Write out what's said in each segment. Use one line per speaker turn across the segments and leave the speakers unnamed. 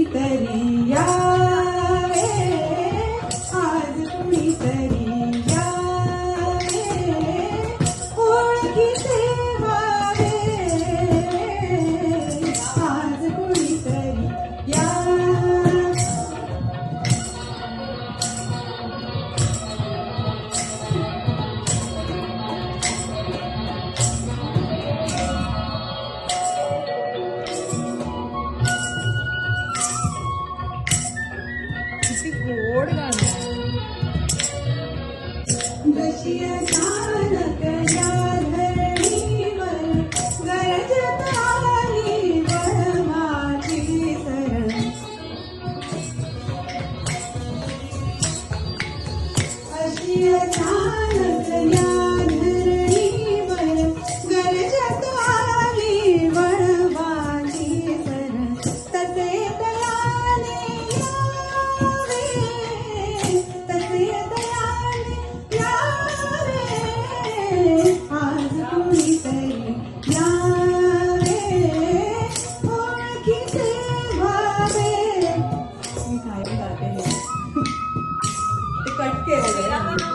कुणीतरी यावे, आज कुणीतरी यावे, ओळखीचे व्हावे, आज कुणीतरी यावे.
किती गोड गाणं आहे.
जशी अचानक या धरणीवर गरजत आली वळवाची सर, अशी अचानक या धरणीवर गरजत आली वळवाची सर, तसे दयाने यावे, तसे दयाने यावे, आज कुणीतरी यावे, ओळखीचे व्हावे. मी काय गाते हे. ते कट केलेलं आहे ना.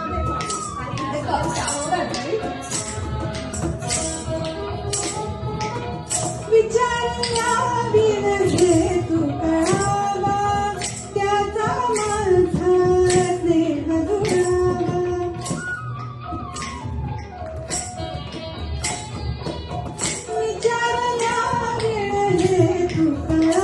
विचारल्या विरहे तू कळावा, त्याचा माझा स्नेह जुळावा. विचारल्या विरहे तू कळावा,